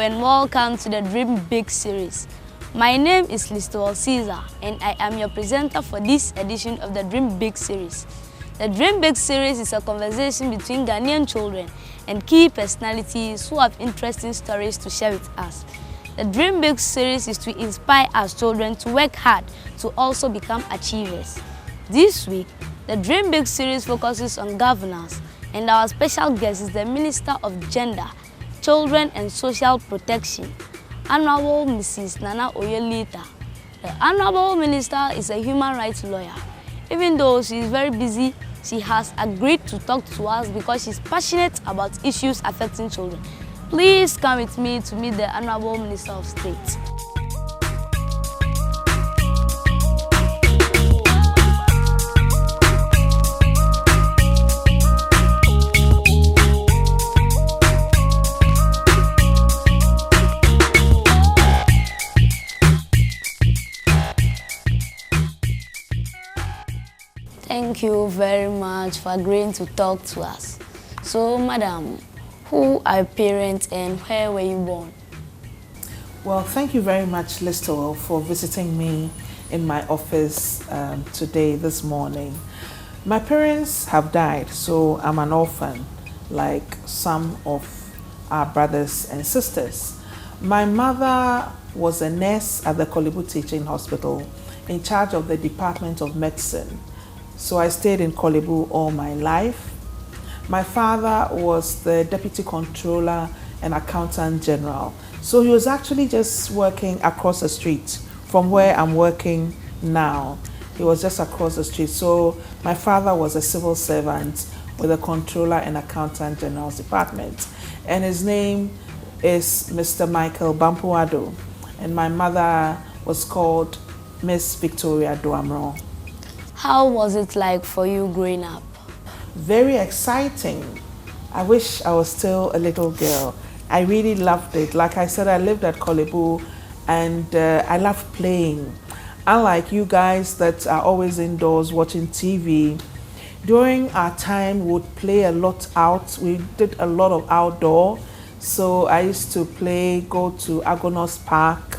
and welcome to the Dream Big series. My name is Lithur and I am your presenter for this edition of the Dream Big series. The Dream Big series is a conversation between Ghanaian children and key personalities who have interesting stories to share with us. The Dream Big series is to inspire our children to work hard to also become achievers. This week, the Dream Big series focuses on governance, and our special guest is the Minister of Gender, Children and Social Protection, Honorable Mrs. Nana Lithur. The Honorable Minister is a human rights lawyer. Even though she is very busy, she has agreed to talk to us because she's passionate about issues affecting children. Please come with me to meet the Honorable Minister of State. Thank you very much for agreeing to talk to us. So, Madam, who are your parents and where were you born? Well, thank you very much, Lithur, for visiting me in my office today, this morning. My parents have died, so I'm an orphan, like some of our brothers and sisters. My mother was a nurse at the Kolebu Teaching Hospital in charge of the Department of Medicine. So I stayed in Kolebu all my life. My father was the Deputy Controller and Accountant General. So he was actually just working across the street from where I'm working now. He was just across the street. So my father was a civil servant with the Controller and Accountant General's Department. And his name is Mr. Michael Bampuado. And my mother was called Miss Victoria Duamro. How was it like for you growing up? Very exciting. I wish I was still a little girl. I really loved it. Like I said, I lived at Kolebu and I loved playing. Unlike you guys that are always indoors watching TV, during our time we would play a lot out. We did a lot of outdoor. So I used to play, go to Agonos Park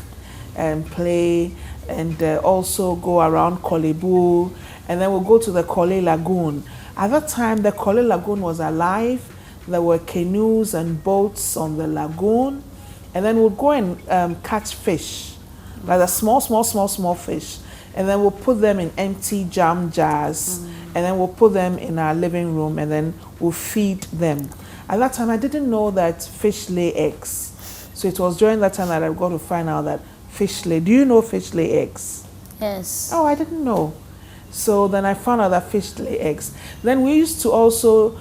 and play, and also go around Kolebu, and then we'll go to the Kole Lagoon. At that time, the Kole Lagoon was alive. There were canoes and boats on the lagoon, and then we'll go and catch fish, like the small fish, and then we'll put them in empty jam jars, and then we'll put them in our living room, and then we'll feed them. At that time, I didn't know that fish lay eggs. So it was during that time that I got to find out that fish lay. Do you know fish lay eggs? Yes. Oh, I didn't know. So then I found out that fish lay eggs. Then we used to also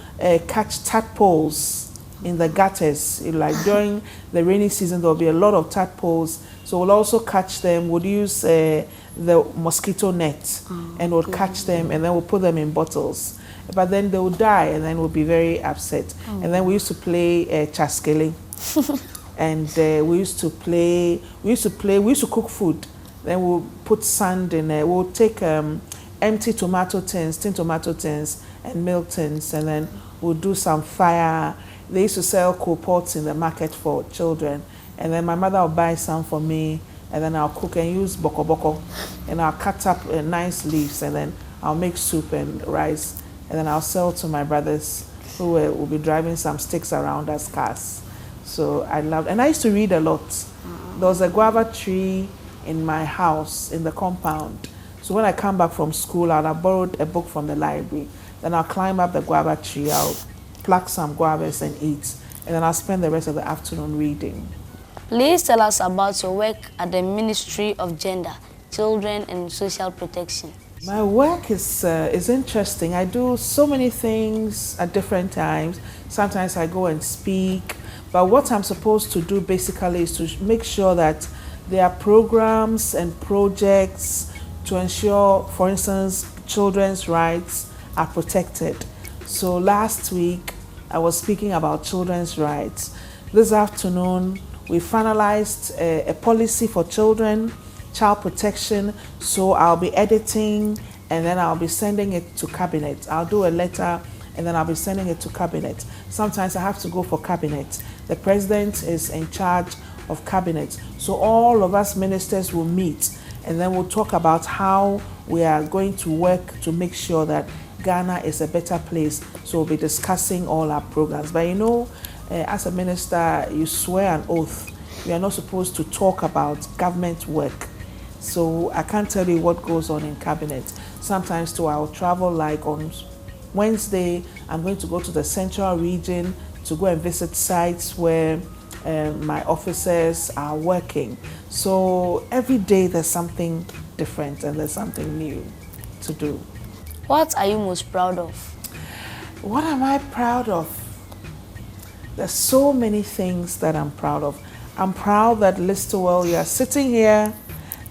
catch tadpoles in the gutters. Like during the rainy season, there will be a lot of tadpoles. So we'll also catch them. We'll use the mosquito net and we'll catch them, and then we'll put them in bottles. But then they will die, and then we'll be very upset. And then we used to play chaskele. And we used to cook food. Then we'll put sand in it. We'll take empty tomato tins, tin tomato tins, and milk tins, and then we'll do some fire. They used to sell coal pots in the market for children. And then my mother will buy some for me, and then I'll cook and use boko boko. And I'll cut up nice leaves, and then I'll make soup and rice. And then I'll sell to my brothers who will be driving some sticks around as cars. So I loved, and I used to read a lot. There was a guava tree in my house, in the compound. So when I come back from school, I'd have borrowed a book from the library. Then I'll climb up the guava tree, I'll pluck some guavas and eat. And then I'll spend the rest of the afternoon reading. Please tell us about your work at the Ministry of Gender, Children and Social Protection. My work is interesting. I do so many things at different times. Sometimes I go and speak. But what I'm supposed to do basically is to make sure that there are programs and projects to ensure, for instance, children's rights are protected. So last week, I was speaking about children's rights. This afternoon, we finalized a policy for children, child protection. So I'll be editing, and then I'll be sending it to cabinet. I'll do a letter and then I'll be sending it to cabinet. Sometimes I have to go for cabinet. The president is in charge of cabinet. So all of us ministers will meet, and then we'll talk about how we are going to work to make sure that Ghana is a better place. So we'll be discussing all our programs. But you know, as a minister, you swear an oath. You are not supposed to talk about government work. So I can't tell you what goes on in cabinet. Sometimes too, I'll travel, like on Wednesday, I'm going to go to the central region to go and visit sites where my officers are working. So every day there's something different and there's something new to do. What are you most proud of? What am I proud of? There's so many things that I'm proud of. I'm proud that Lithur, you are sitting here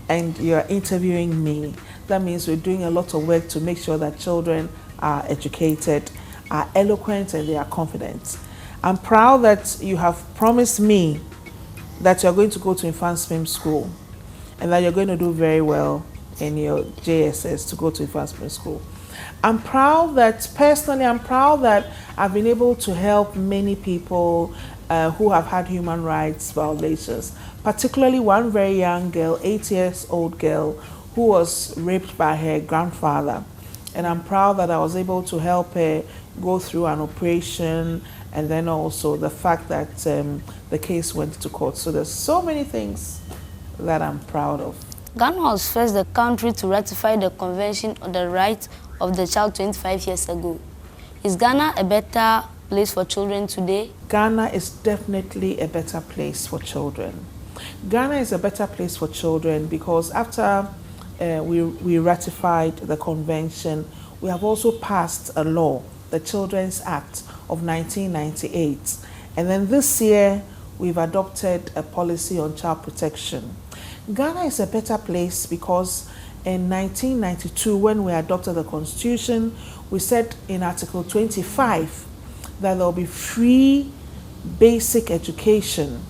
and you're interviewing me. That means we're doing a lot of work to make sure that children are educated, are eloquent, and they are confident. I'm proud that you have promised me that you're going to go to infant swim school and that you're going to do very well in your JSS to go to infant swim school. I'm proud that, personally, I'm proud that I've been able to help many people who have had human rights violations, particularly one very young girl, 8-year-old girl, who was raped by her grandfather. And I'm proud that I was able to help her go through an operation, and then also the fact that the case went to court. So there's so many things that I'm proud of. Ghana was first the country to ratify the Convention on the Rights of the Child 25 years ago. Is Ghana a better place for children today? Ghana is definitely a better place for children. Ghana is a better place for children because after we ratified the convention, we have also passed a law, the Children's Act of 1998. And then this year, we've adopted a policy on child protection. Ghana is a better place because in 1992, when we adopted the Constitution, we said in Article 25 that there will be free basic education.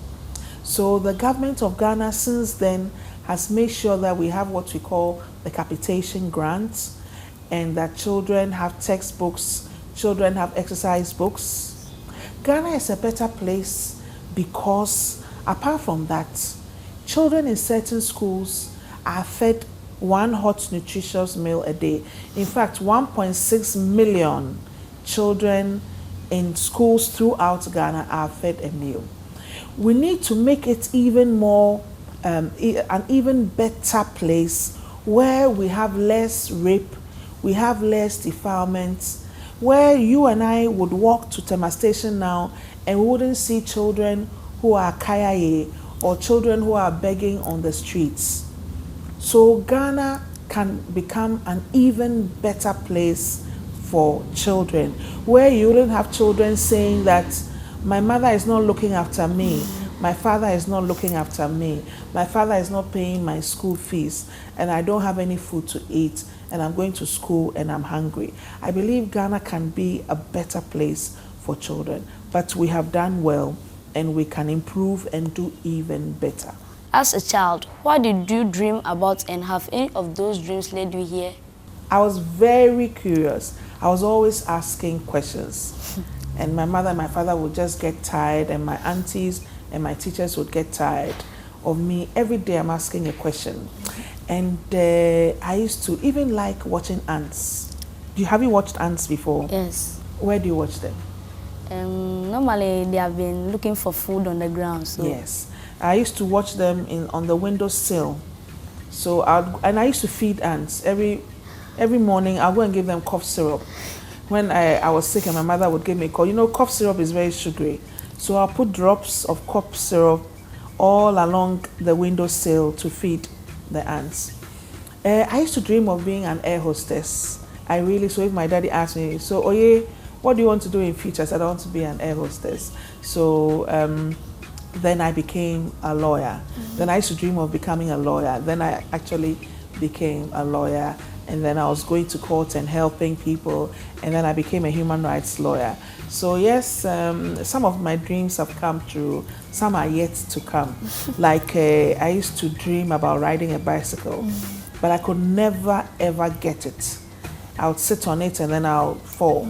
So the government of Ghana since then has made sure that we have what we call the capitation grants, and that children have textbooks, children have exercise books. Ghana is a better place because apart from that, children in certain schools are fed one hot nutritious meal a day. In fact, 1.6 million children in schools throughout Ghana are fed a meal. We need to make it even more, an even better place where we have less rape, we have less defilements, where you and I would walk to Tema Station now and we wouldn't see children who are kayaye or children who are begging on the streets. So Ghana can become an even better place for children, where you wouldn't have children saying that my mother is not looking after me, my father is not looking after me, my father is not paying my school fees, and I don't have any food to eat, and I'm going to school and I'm hungry. I believe Ghana can be a better place for children, but we have done well and we can improve and do even better. As a child, what did you dream about, and have any of those dreams led you here? I was very curious. I was always asking questions. And my mother and my father would just get tired, and my aunties and my teachers would get tired of me. Every day I'm asking a question. And I used to even like watching ants. Have you watched ants before? Yes. Where do you watch them? Normally they have been looking for food on the ground. So. Yes. I used to watch them on the windowsill. So I used to feed ants. Every morning I'll go and give them cough syrup. When I was sick and my mother would give me a call, you know, cough syrup is very sugary. So I'll put drops of cough syrup all along the windowsill to feed the ants. I used to dream of being an air hostess. So if my daddy asked me, so Oye, what do you want to do in future? I said, I want to be an air hostess. So then I became a lawyer. Then I used to dream of becoming a lawyer. Then I actually became a lawyer. And then I was going to court and helping people. And then I became a human rights lawyer. So yes, some of my dreams have come true. Some are yet to come. Like I used to dream about riding a bicycle, but I could never ever get it. I would sit on it and then I'll fall.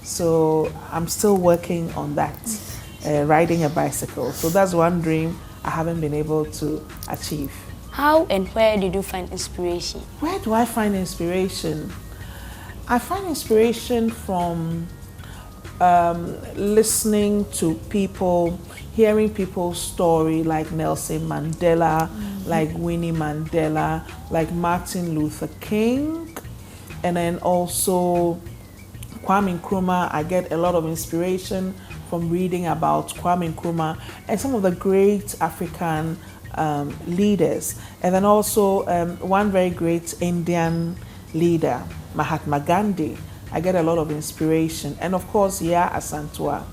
So I'm still working on that, riding a bicycle. So that's one dream I haven't been able to achieve. How and where did you find inspiration? Where do I find inspiration? I find inspiration from listening to people, hearing people's story, like Nelson Mandela, like Winnie Mandela, like Martin Luther King, and then also Kwame Nkrumah. I get a lot of inspiration from reading about Kwame Nkrumah and some of the great African leaders. And then also one very great Indian leader, Mahatma Gandhi. I get a lot of inspiration. And of course, Asantua.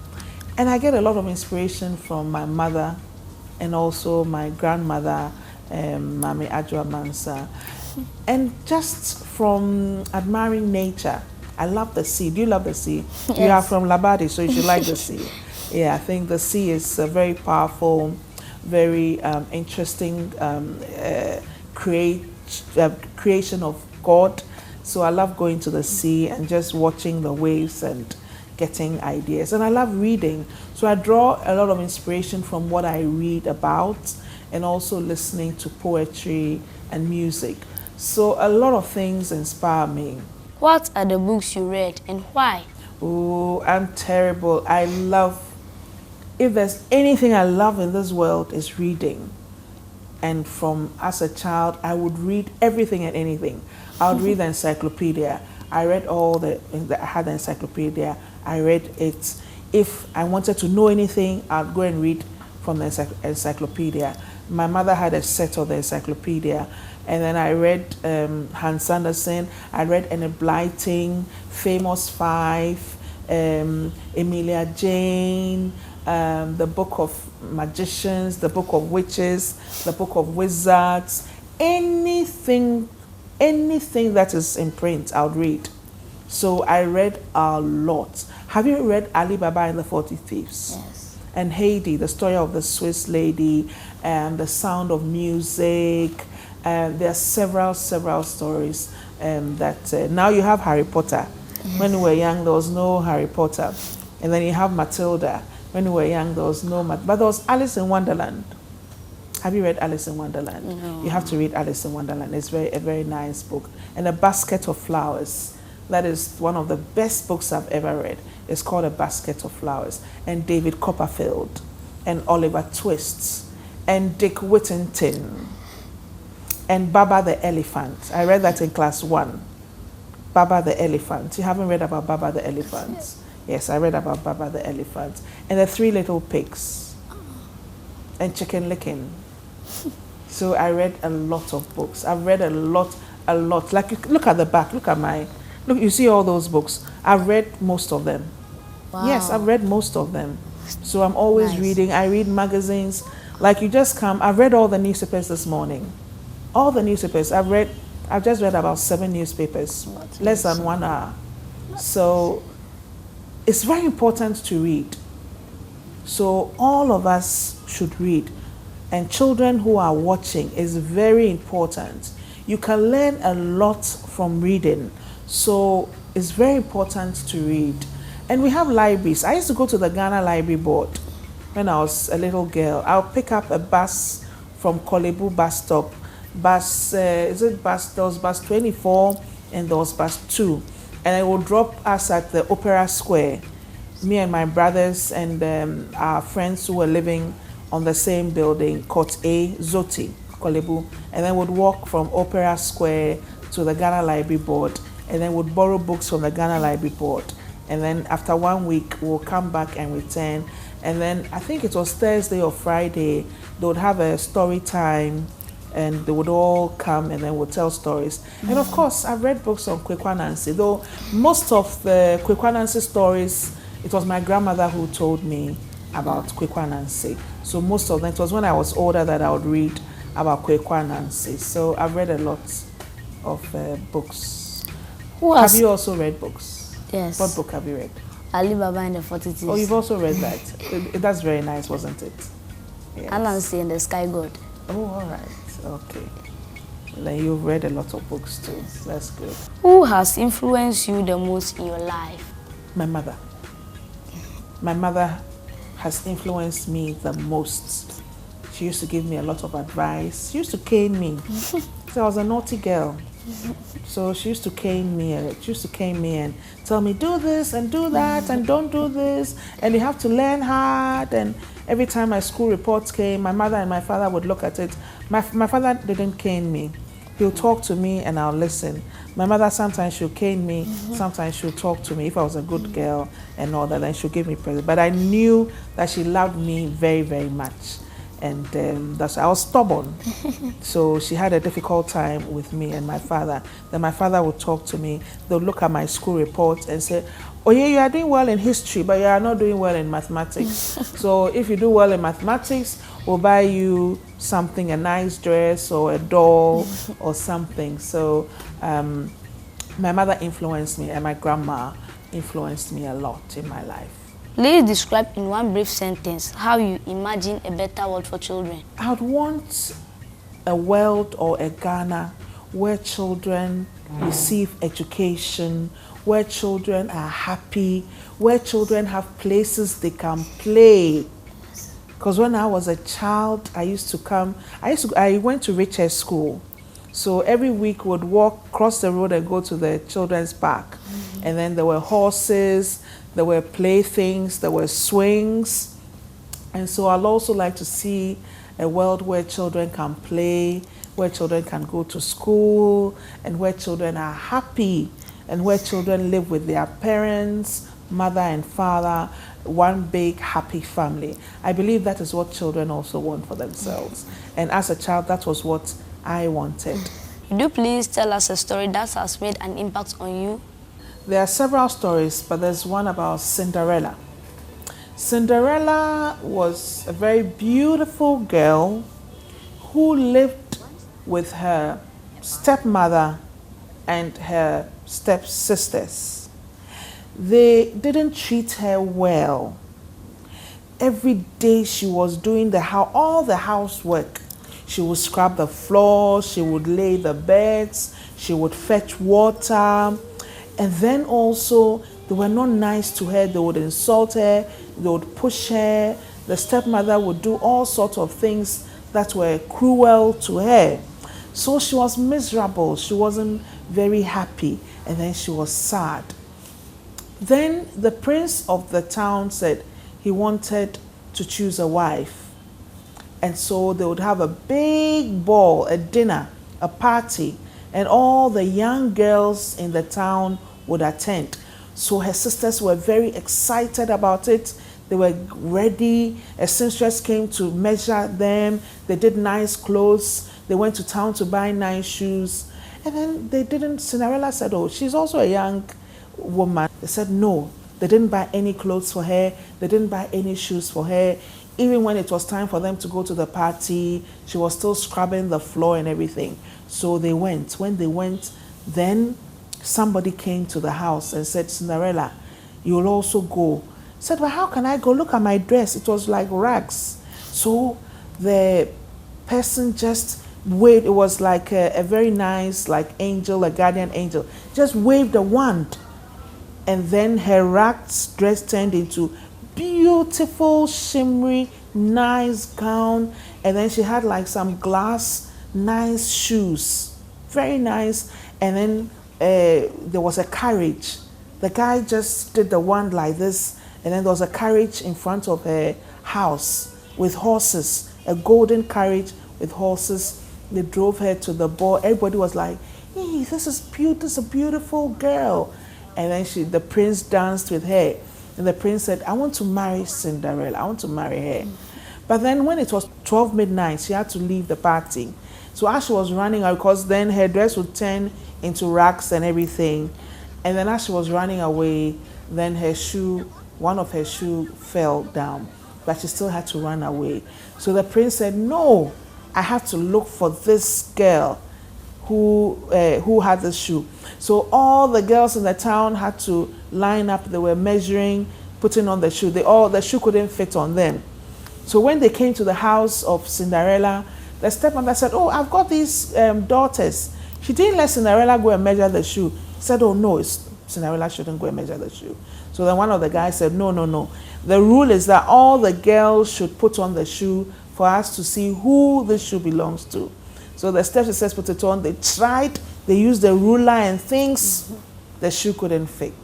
And I get a lot of inspiration from my mother and also my grandmother, Mami Adjoa Mansa. And just from admiring nature. I love the sea. Do you love the sea? Yes. You are from Labadi, so you should like the sea. Yeah, I think the sea is a very powerful, very interesting creation of God. So I love going to the sea and just watching the waves and getting ideas. And I love reading. So I draw a lot of inspiration from what I read about and also listening to poetry and music. So a lot of things inspire me. What are the books you read and why? Oh, I'm terrible. If there's anything I love in this world, is reading. And as a child, I would read everything and anything. I would read the encyclopedia. I read I had the encyclopedia. I read it. If I wanted to know anything, I'd go and read from the encyclopedia. My mother had a set of the encyclopedia. And then I read Hans Andersen, I read Enid Blyton, Famous Five, Emilia Jane, the Book of Magicians, the Book of Witches, the Book of Wizards, anything that is in print, I'll read. So I read a lot. Have you read Ali Baba and the 40 Thieves? Yes. And Haiti, the story of the Swiss lady, and The Sound of Music. There are several stories that now you have Harry Potter. Yes. When we were young, there was no Harry Potter. And then you have Matilda. When we were young, there was no but there was Alice in Wonderland. Have you read Alice in Wonderland? No. You have to read Alice in Wonderland. It's a very nice book. And A Basket of Flowers. That is one of the best books I've ever read. It's called A Basket of Flowers. And David Copperfield. And Oliver Twist. And Dick Whittington. And Baba the Elephant. I read that in class 1. Baba the Elephant. You haven't read about Baba the Elephant? Yes, I read about Baba the Elephant. And the Three Little Pigs. And Chicken Licken. So I read a lot of books. I've read a lot. Like, look at the back. Look, you see all those books. I've read most of them. Wow. Yes, I've read most of them. So I'm always reading. I read magazines. Like you just come. I've read all the newspapers this morning. All the newspapers. I've just read about 7 newspapers. Less than 1 hour. So it's very important to read. So all of us should read. And children who are watching is very important. You can learn a lot from reading. So it's very important to read. And we have libraries. I used to go to the Ghana Library Board when I was a little girl. I'll pick up a bus from Kolebu bus stop. There was bus 24 and there was bus 2. And it will drop us at the Opera Square. Me and my brothers and our friends who were living on the same building, Court A, Zoti, Kolebu. And then would walk from Opera Square to the Ghana Library Board. And then would borrow books from the Ghana Library Board. And then after 1 week, we'll come back and return. And then I think it was Thursday or Friday, they would have a story time. And they would all come and then would tell stories. Mm-hmm. And of course, I've read books on Kwekwa Nancy, though most of the Kwekwa Nancy stories, it was my grandmother who told me about Kwekwa Nancy. So most of them, it was when I was older that I would read about Kwekwa Nancy. So I've read a lot of books. Have you also read books? Yes. What book have you read? Ali Baba and the 40 Thieves. Oh, you've also read that. That's very nice, wasn't it? Yes. Anansi and the Sky God. Oh, all right. Okay. Then you've read a lot of books too. Yes. That's good. Who has influenced you the most in your life? My mother. My mother has influenced me the most. She used to give me a lot of advice. She used to cane me. So I was a naughty girl. So she used to cane me. She used to cane me and tell me, do this and do that and don't do this. And you have to learn hard. And every time my school reports came, my mother and my father would look at it. My father didn't cane me. He'll talk to me and I'll listen. My mother, sometimes she'll cane me, sometimes she'll talk to me. If I was a good girl and all that, then she'll give me presents. But I knew that she loved me very, very much. And I was stubborn. So she had a difficult time with me and my father. Then my father would talk to me. They'll look at my school reports and say, oh yeah, you are doing well in history, but you are not doing well in mathematics. So if you do well in mathematics, we'll buy you something, a nice dress or a doll or something. So my mother influenced me and my grandma influenced me a lot in my life. Please describe in one brief sentence how you imagine a better world for children. I would want a world or a Ghana where children receive education, where children are happy, where children have places they can play. Because when I was a child, I went to Richard School. So every week would walk across the road and go to the children's park. And then there were horses, there were playthings, there were swings. And so I'd also like to see a world where children can play, where children can go to school, and where children are happy, and where children live with their parents, mother and father, one big happy family. I believe that is what children also want for themselves. And as a child, that was what I wanted. Would you please tell us a story that has made an impact on you? There are several stories, but there's one about Cinderella. Cinderella was a very beautiful girl who lived with her stepmother and her stepsisters. They didn't treat her well. Every day she was doing all the housework. She would scrub the floor, she would lay the beds, she would fetch water. And then also, they were not nice to her. They would insult her, they would push her. The stepmother would do all sorts of things that were cruel to her. So she was miserable. She wasn't very happy. And then she was sad. Then the prince of the town said he wanted to choose a wife. And so they would have a big ball, a dinner, a party, and all the young girls in the town would attend. So her sisters were very excited about it. They were ready. A seamstress came to measure them. They did nice clothes. They went to town to buy nice shoes. And then Cinderella said, oh, she's also a young woman. They said no. They didn't buy any clothes for her. They didn't buy any shoes for her. Even when it was time for them to go to the party, she was still scrubbing the floor and everything. So they went. When they went, then somebody came to the house and said, Cinderella, you'll also go. Said, well, how can I go? Look at my dress. It was like rags. So the person just waved. It was like a very nice, like angel, a guardian angel, just waved a wand. And then her rags dress turned into beautiful, shimmery, nice gown. And then she had like some glass, nice shoes. Very nice. And then there was a carriage. The guy just did the wand like this. And then there was a carriage in front of her house with horses, a golden carriage with horses. They drove her to the ball. Everybody was like, hey, this is a beautiful girl. And then the prince danced with her. And the prince said, I want to marry Cinderella. I want to marry her. But then when it was 12 midnight, she had to leave the party. So as she was running out, because then her dress would turn into rags and everything. And then as she was running away, then one of her shoe fell down. But she still had to run away. So the prince said, no, I have to look for this girl who had this shoe. So all the girls in the town had to line up. They were measuring, putting on the shoe. The shoe couldn't fit on them. So when they came to the house of Cinderella, the stepmother said, oh, I've got these daughters. She didn't let Cinderella go and measure the shoe. She said, oh no, Cinderella shouldn't go and measure the shoe. So then one of the guys said, no, no, no. The rule is that all the girls should put on the shoe for us to see who the shoe belongs to. So the stepsisters put it on. They tried. They used the ruler and things. The shoe couldn't fit.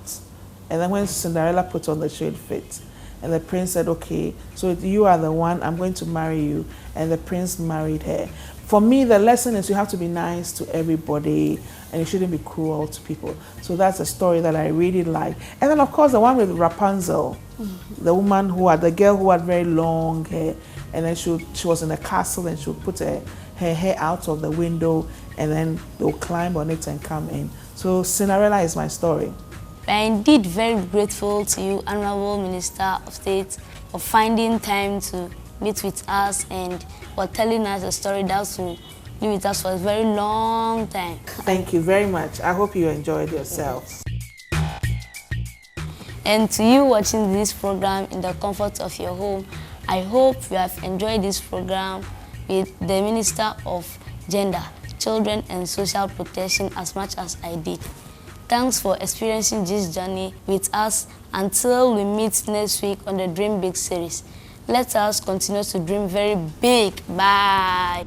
And then when Cinderella put on the shoe, it fit. And the prince said, okay, so you are the one, I'm going to marry you. And the prince married her. For me, the lesson is you have to be nice to everybody and you shouldn't be cruel to people. So that's a story that I really like. And then, of course, the one with Rapunzel, the woman the girl who had very long hair, and then she was in a castle and she would put her hair out of the window and then they'll climb on it and come in. So Cinderella is my story. We are indeed very grateful to you, Honorable Minister of State, for finding time to meet with us and for telling us a story that will be with us for a very long time. Thank you very much. I hope you enjoyed yourselves. And to you watching this program in the comfort of your home, I hope you have enjoyed this program with the Minister of Gender, Children and Social Protection as much as I did. Thanks for experiencing this journey with us until we meet next week on the Dream Big series. Let us continue to dream very big. Bye.